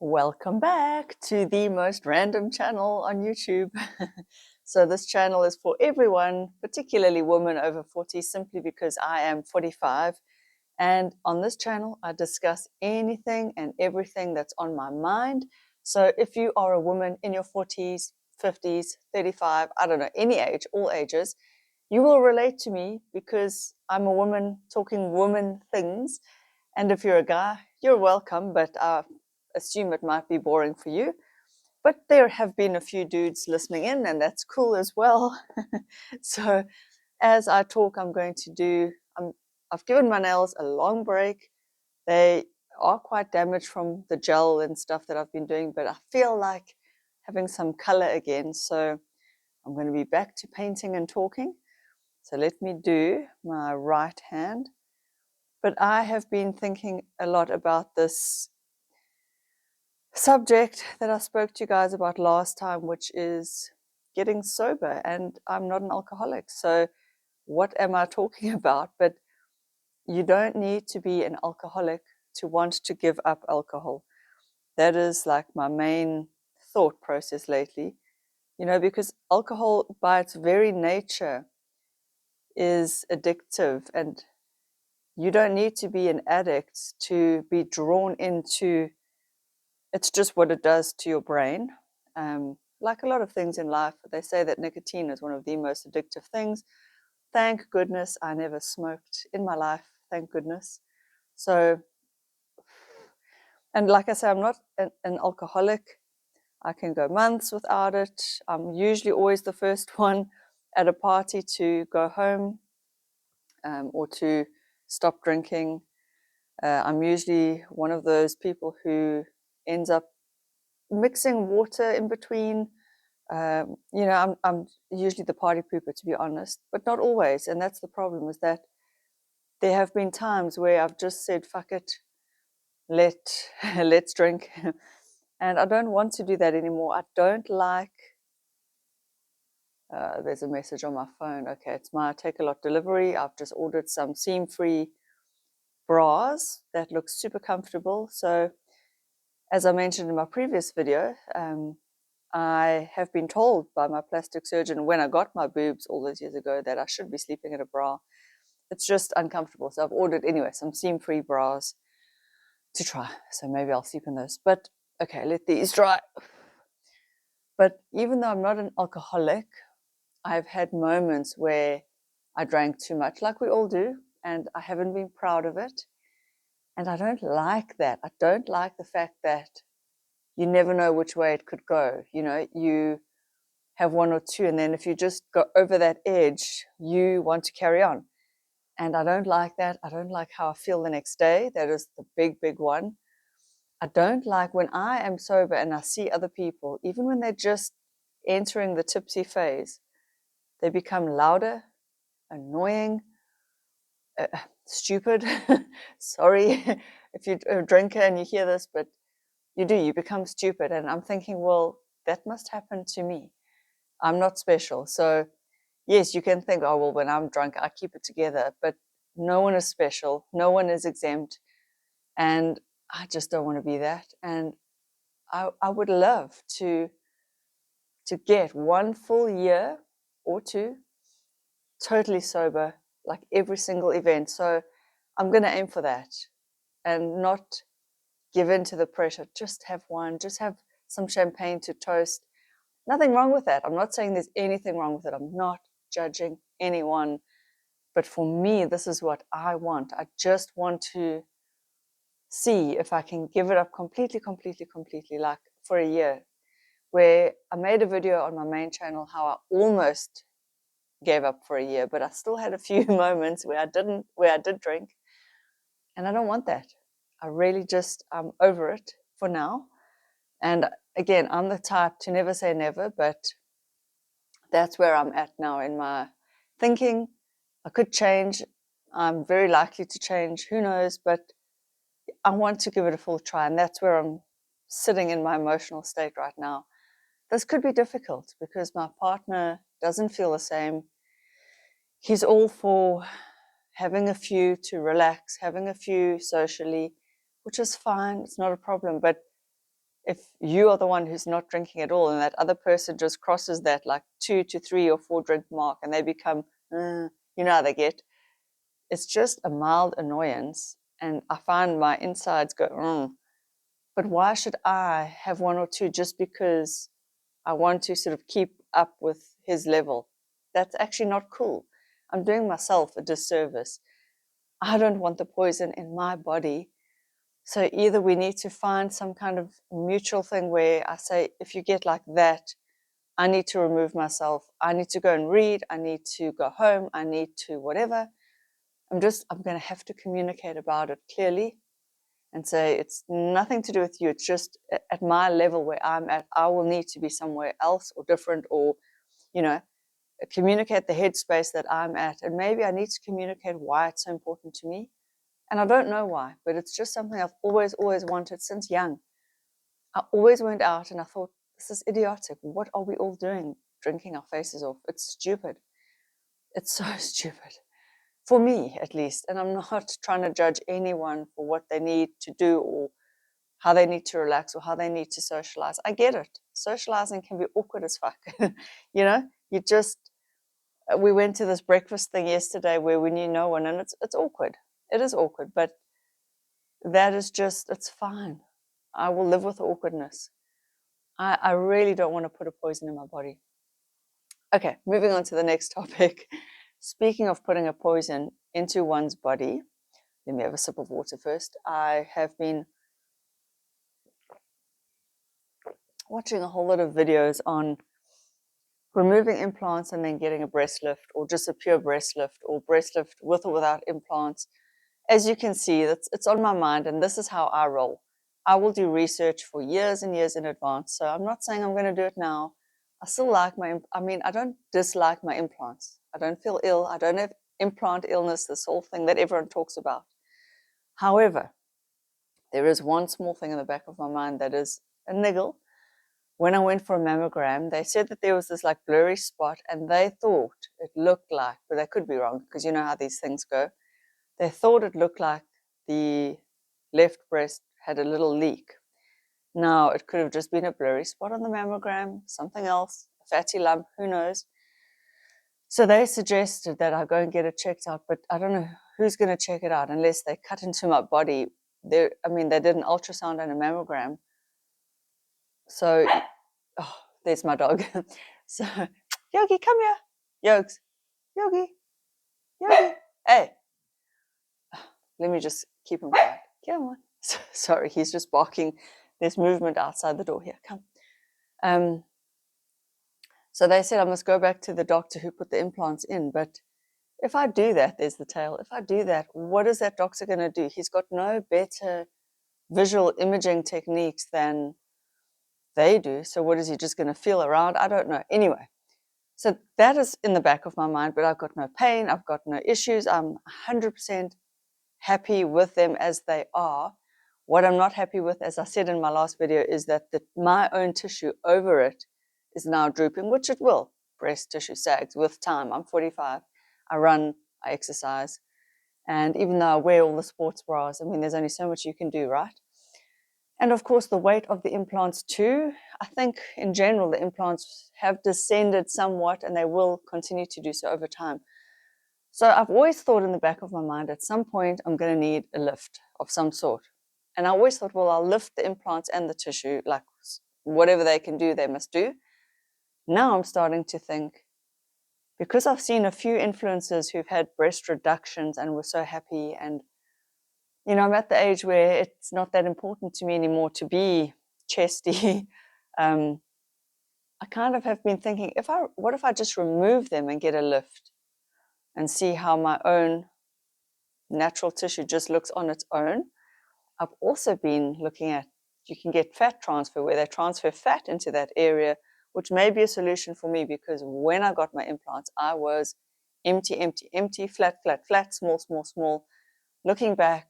Welcome back to the most random channel on YouTube. So this channel is for everyone, particularly women over 40, simply because I am 45. And on this channel, I discuss anything and everything that's on my mind. So if you are a woman in your 40s, 50s, 35, I don't know, any age, all ages, you will relate to me because I'm a woman talking woman things. And if you're a guy, you're welcome, but assume it might be boring for you. But there have been a few dudes listening in, and that's cool as well. So as I talk, I've given my nails a long break. They are quite damaged from the gel and stuff that I've been doing, but I feel like having some color again. So I'm going to be back to painting and talking. So let me do my right hand. But I have been thinking a lot about this subject that I spoke to you guys about last time, which is getting sober. And I'm not an alcoholic. So what am I talking about? But you don't need to be an alcoholic to want to give up alcohol. That is like my main thought process lately, because alcohol by its very nature is addictive, and you don't need to be an addict to be drawn into. It's just what it does to your brain. Like a lot of things in life, they say that nicotine is one of the most addictive things. Thank goodness I never smoked in my life. Thank goodness. So, and like I say, I'm not an alcoholic. I can go months without it. I'm usually always the first one at a party to go home or to stop drinking. I'm usually one of those people who ends up mixing water in between. I'm usually the party pooper, to be honest, but not always. And that's the problem, is that there have been times where I've just said, fuck it, let's drink. And I don't want to do that anymore. I don't like, there's a message on my phone. Okay, it's my Take-A-Lot delivery. I've just ordered some seam-free bras that look super comfortable. So as I mentioned in my previous video, I have been told by my plastic surgeon when I got my boobs all those years ago that I should be sleeping in a bra. It's just uncomfortable. So I've ordered anyway some seam-free bras to try. So maybe I'll sleep in those. But okay, let these dry. But even though I'm not an alcoholic, I've had moments where I drank too much, like we all do, and I haven't been proud of it. And I don't like that. I don't like the fact that you never know which way it could go. You have one or two, and then if you just go over that edge, you want to carry on. And I don't like that. I don't like how I feel the next day. That is the big, big one. I don't like when I am sober and I see other people, even when they're just entering the tipsy phase, they become louder, annoying, stupid. Sorry if you're a drinker and you hear this, but you become stupid. And I'm thinking, well, that must happen to me. I'm not special. So yes, you can think, oh, well, when I'm drunk, I keep it together. But no one is special. No one is exempt. And I just don't want to be that. And I would love to get one full year or two totally sober, like every single event. So I'm going to aim for that and not give in to the pressure. Just have one, just have some champagne to toast. Nothing wrong with that. I'm not saying there's anything wrong with it. I'm not judging anyone. But for me, this is what I want. I just want to see if I can give it up completely, like for a year. Where I made a video on my main channel how I almost gave up for a year, but I still had a few moments where I did drink. And I don't want that. I really I'm over it for now. And again, I'm the type to never say never, but that's where I'm at now in my thinking. I could change. I'm very likely to change. Who knows? But I want to give it a full try. And that's where I'm sitting in my emotional state right now. This could be difficult because my partner doesn't feel the same. He's all for having a few to relax, having a few socially, which is fine. It's not a problem. But if you are the one who's not drinking at all and that other person just crosses that like 2 to 3 or 4 drink mark and they become, you know how they get. It's just a mild annoyance. And I find my insides go, but why should I have 1 or 2 just because I want to sort of keep up with his level? That's actually not cool. I'm doing myself a disservice. I don't want the poison in my body. So either we need to find some kind of mutual thing where I say, if you get like that, I need to remove myself. I need to go and read. I need to go home. I need to whatever. I'm going to have to communicate about it clearly and say it's nothing to do with you. It's just at my level where I'm at, I will need to be somewhere else or different, or, you know, communicate the headspace that I'm at. And maybe I need to communicate why it's so important to me. And I don't know why, but it's just something I've always wanted since young. I always went out and I thought, this is idiotic. What are we all doing? Drinking our faces off. It's stupid. It's so stupid. For me, at least. And I'm not trying to judge anyone for what they need to do or how they need to relax or how they need to socialize. I get it. Socializing can be awkward as fuck. You know, we went to this breakfast thing yesterday where we knew no one, and it's awkward. It is awkward, but that is just, it's fine. I will live with the awkwardness. I really don't want to put a poison in my body. Okay, moving on to the next topic. Speaking of putting a poison into one's body, let me have a sip of water first. I have been watching a whole lot of videos on removing implants and then getting a breast lift, or just a pure breast lift, or breast lift with or without implants. As you can see, it's on my mind, and this is how I roll. I will do research for years and years in advance, so I'm not saying I'm going to do it now. I still like I don't dislike my implants. I don't feel ill. I don't have implant illness, this whole thing that everyone talks about. However, there is one small thing in the back of my mind that is a niggle. When I went for a mammogram, they said that there was this like blurry spot, and they thought it looked like, but they could be wrong because you know how these things go. They thought it looked like the left breast had a little leak. Now, it could have just been a blurry spot on the mammogram, something else, a fatty lump, who knows. So they suggested that I go and get it checked out, but I don't know who's going to check it out unless they cut into my body. They did an ultrasound and a mammogram. So, there's my dog. So, Yogi, come here. Yogs, Yogi, hey. Let me just keep him quiet. Come on. Sorry, he's just barking. There's movement outside the door here. Come. So they said I must go back to the doctor who put the implants in. But if I do that, there's the tail. If I do that, what is that doctor going to do? He's got no better visual imaging techniques than they do. So what is he just going to feel around? I don't know. Anyway, so that is in the back of my mind, but I've got no pain. I've got no issues. I'm 100% happy with them as they are. What I'm not happy with, as I said in my last video, is that my own tissue over it is now drooping, which it will. Breast tissue sags with time. I'm 45. I run, I exercise. And even though I wear all the sports bras, there's only so much you can do, right? And of course, the weight of the implants too. I think in general, the implants have descended somewhat, and they will continue to do so over time. So I've always thought in the back of my mind, at some point, I'm going to need a lift of some sort. And I always thought, well, I'll lift the implants and the tissue, like whatever they can do, they must do. Now I'm starting to think, because I've seen a few influencers who've had breast reductions and were so happy, and, I'm at the age where it's not that important to me anymore to be chesty. I kind of have been thinking, what if I just remove them and get a lift and see how my own natural tissue just looks on its own? I've also been looking at, you can get fat transfer where they transfer fat into that area, which may be a solution for me, because when I got my implants, I was empty, flat, small. Looking back,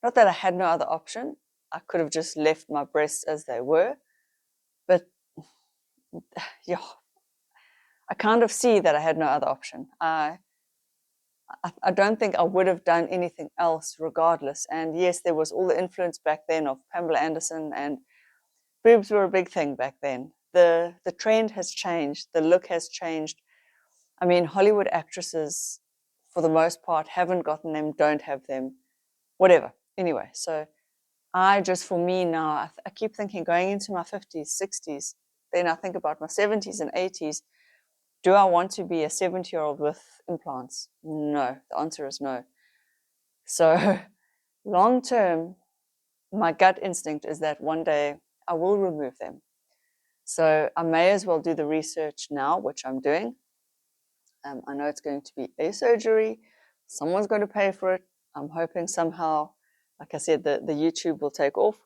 not that I had no other option. I could have just left my breasts as they were, but yeah, I kind of see that I had no other option. I I don't think I would have done anything else regardless. And yes, there was all the influence back then of Pamela Anderson, and boobs were a big thing back then. The trend has changed. The look has changed. I mean, Hollywood actresses, for the most part, haven't gotten them, don't have them, whatever. Anyway, so for me now, I keep thinking going into my 50s, 60s, then I think about my 70s and 80s. Do I want to be a 70-year-old with implants? No. The answer is no. So long term, my gut instinct is that one day I will remove them. So I may as well do the research now, which I'm doing. I know it's going to be a surgery. Someone's going to pay for it. I'm hoping somehow, like I said, the YouTube will take off.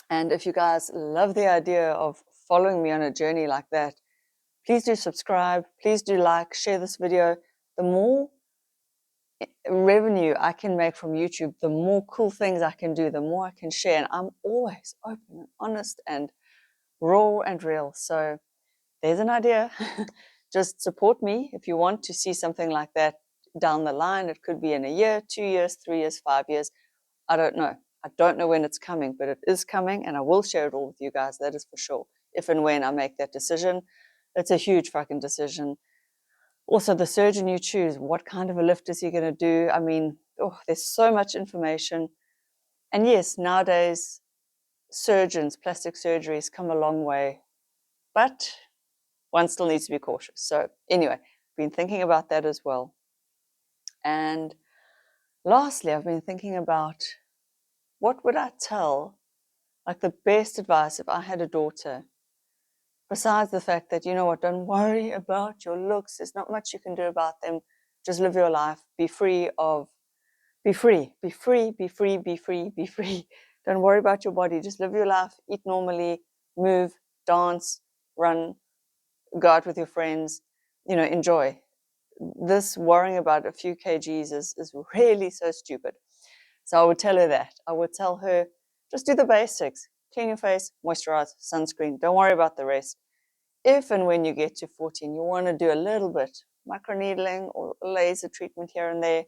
And if you guys love the idea of following me on a journey like that, please do subscribe. Please do like, share this video. The more revenue I can make from YouTube, the more cool things I can do, the more I can share. And I'm always open and honest and raw and real. So there's an idea. Just support me if you want to see something like that down the line. It could be in a year, 2 years, 3 years, 5 years. I don't know. I don't know when it's coming, but it is coming, and I will share it all with you guys. That is for sure. If and when I make that decision, it's a huge fucking decision. Also, the surgeon you choose, what kind of a lift is he going to do? I mean, there's so much information. And yes, nowadays, surgeons, plastic surgeries come a long way, but one still needs to be cautious. So anyway, I've been thinking about that as well. And lastly, I've been thinking about what would I tell, like the best advice if I had a daughter, besides the fact that, you know what, don't worry about your looks. There's not much you can do about them. Just live your life. Be free. Be free. Don't worry about your body. Just live your life. Eat normally. Move. Dance. Run. Go out with your friends. Enjoy. This worrying about a few kgs is really so stupid. So I would tell her that. I would tell her, just do the basics. Clean your face, moisturize, sunscreen. Don't worry about the rest. If and when you get to 14, you want to do a little bit, microneedling or laser treatment here and there,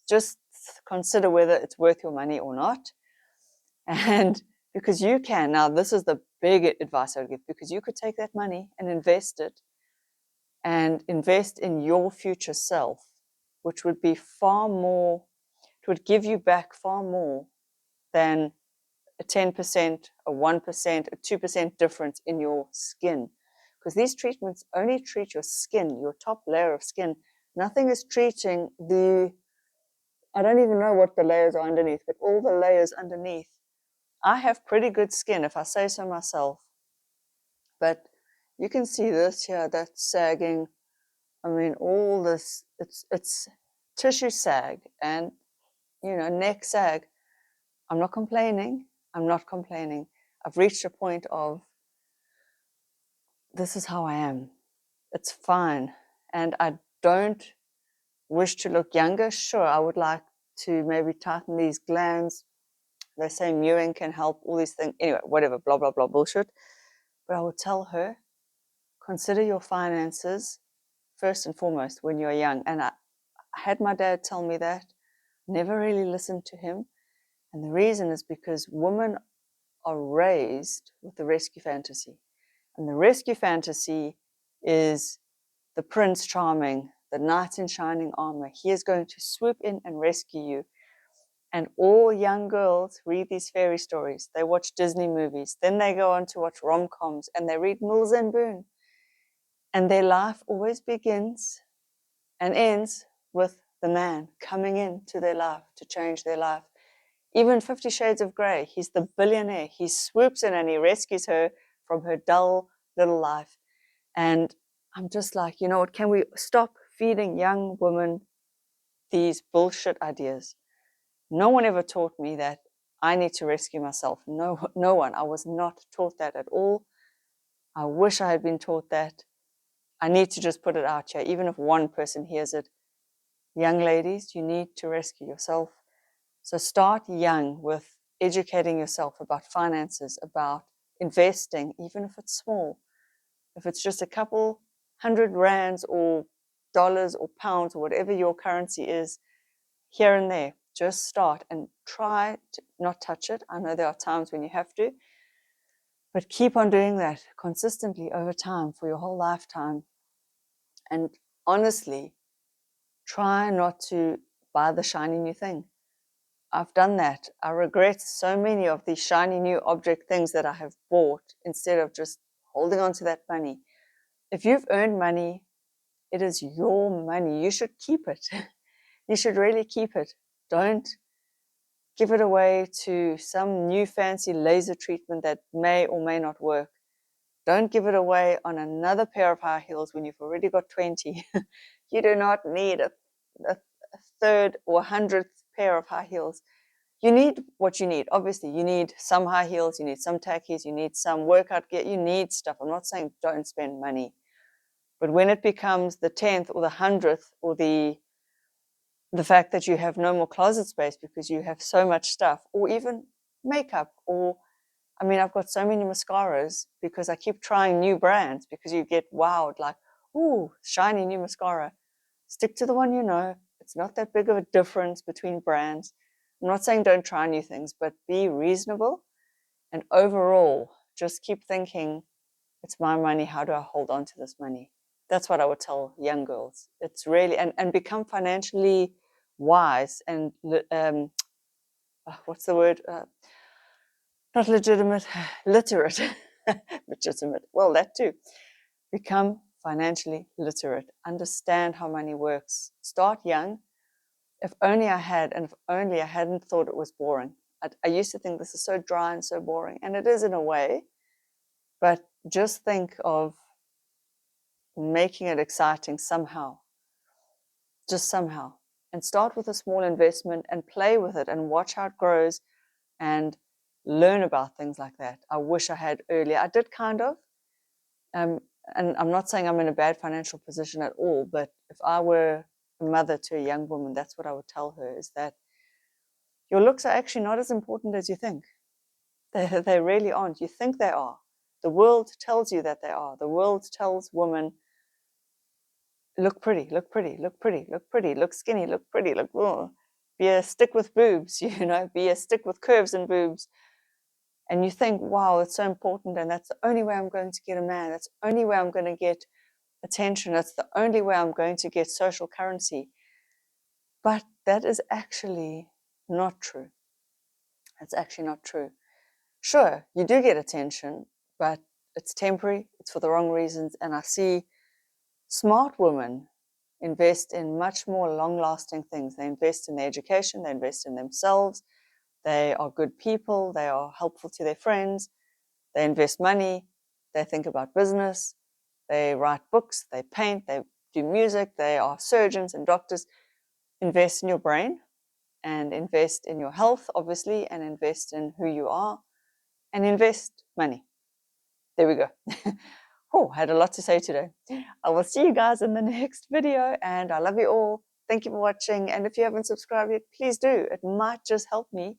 just consider whether it's worth your money or not. And because you can, now this is the big advice I would give, because you could take that money and invest it and invest in your future self, which would be far more, it would give you back far more than a 10%, a 1%, a 2% difference in your skin. Because these treatments only treat your skin, your top layer of skin. Nothing is treating I don't even know what the layers are underneath, but all the layers underneath. I have pretty good skin, if I say so myself. But you can see this here, that's sagging. I mean, all this, it's tissue sag and, neck sag. I'm not complaining. I've reached a point of, this is how I am. It's fine. And I don't wish to look younger. Sure, I would like to maybe tighten these glands. They say mewing can help, all these things. Anyway, whatever, blah, blah, blah, bullshit. But I would tell her, consider your finances first and foremost when you're young. And I had my dad tell me that. Never really listened to him. And the reason is because women are raised with the rescue fantasy. And the rescue fantasy is the Prince Charming, the knight in shining armor. He is going to swoop in and rescue you. And all young girls read these fairy stories. They watch Disney movies. Then they go on to watch rom-coms and they read Mills and Boon. And their life always begins and ends with the man coming into their life to change their life. Even 50 Shades of Grey, he's the billionaire. He swoops in and he rescues her from her dull little life. And I'm just like, you know what, can we stop feeding young women these bullshit ideas? No one ever taught me that I need to rescue myself. No one. I was not taught that at all. I wish I had been taught that. I need to just put it out here, even if one person hears it. Young ladies, you need to rescue yourself. So start young with educating yourself about finances, about investing, even if it's small. If it's just a couple 100 rands or dollars or pounds or whatever your currency is, here and there. Just start and try to not touch it. I know there are times when you have to, but keep on doing that consistently over time for your whole lifetime. And honestly, try not to buy the shiny new thing. I've done that. I regret so many of these shiny new object things that I have bought instead of just holding on to that money. If you've earned money, it is your money. You should keep it. You should really keep it. Don't give it away to some new fancy laser treatment that may or may not work. Don't give it away on another pair of high heels when you've already got 20. You do not need a third or 100th pair of high heels. You need what you need. Obviously, you need some high heels, you need some tackies, you need some workout gear, you need stuff. I'm not saying don't spend money. But when it becomes the 10th or the 100th or the fact that you have no more closet space because you have so much stuff, or even makeup, or I mean, I've got so many mascaras because I keep trying new brands because you get wowed, like, ooh, shiny new mascara. Stick to the one you know. It's not that big of a difference between brands. I'm not saying don't try new things, but be reasonable. And overall, just keep thinking, it's my money. How do I hold on to this money? That's what I would tell young girls. It's really, and become financially wise and, what's the word? Not legitimate, literate. Legitimate. Well, that too. Become financially literate. Understand how money works. Start young. If only I had, and if only I hadn't thought it was boring. I used to think this is so dry and so boring, and it is in a way, but just think of making it exciting somehow, just somehow. And start with a small investment and play with it and watch how it grows and learn about things like that. I wish I had earlier. I did kind of. And I'm not saying I'm in a bad financial position at all, but if I were a mother to a young woman, that's what I would tell her, is that your looks are actually not as important as you think. They really aren't. You think they are. The world tells you that they are. The world tells women, look pretty, look pretty, look pretty, look pretty, look skinny, look pretty, look, oh, be a stick with boobs, be a stick with curves and boobs. And you think, wow, it's so important, and that's the only way I'm going to get a man. That's the only way I'm going to get attention. That's the only way I'm going to get social currency. But that is actually not true. It's actually not true. Sure, you do get attention, but it's temporary, it's for the wrong reasons. And I see smart women invest in much more long-lasting things. They invest in their education, they invest in themselves, they are good people, they are helpful to their friends, they invest money, they think about business, they write books, they paint, they do music, they are surgeons and doctors. Invest in your brain and invest in your health, obviously, and invest in who you are and invest money. There we go. Oh, I had a lot to say today. I will see you guys in the next video, and I love you all. Thank you for watching. And if you haven't subscribed yet, please do. It might just help me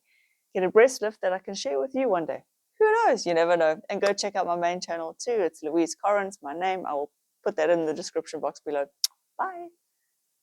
get a breast lift that I can share with you one day. Who knows? You never know. And go check out my main channel too. It's Louise Corrans, my name. I will put that in the description box below. Bye.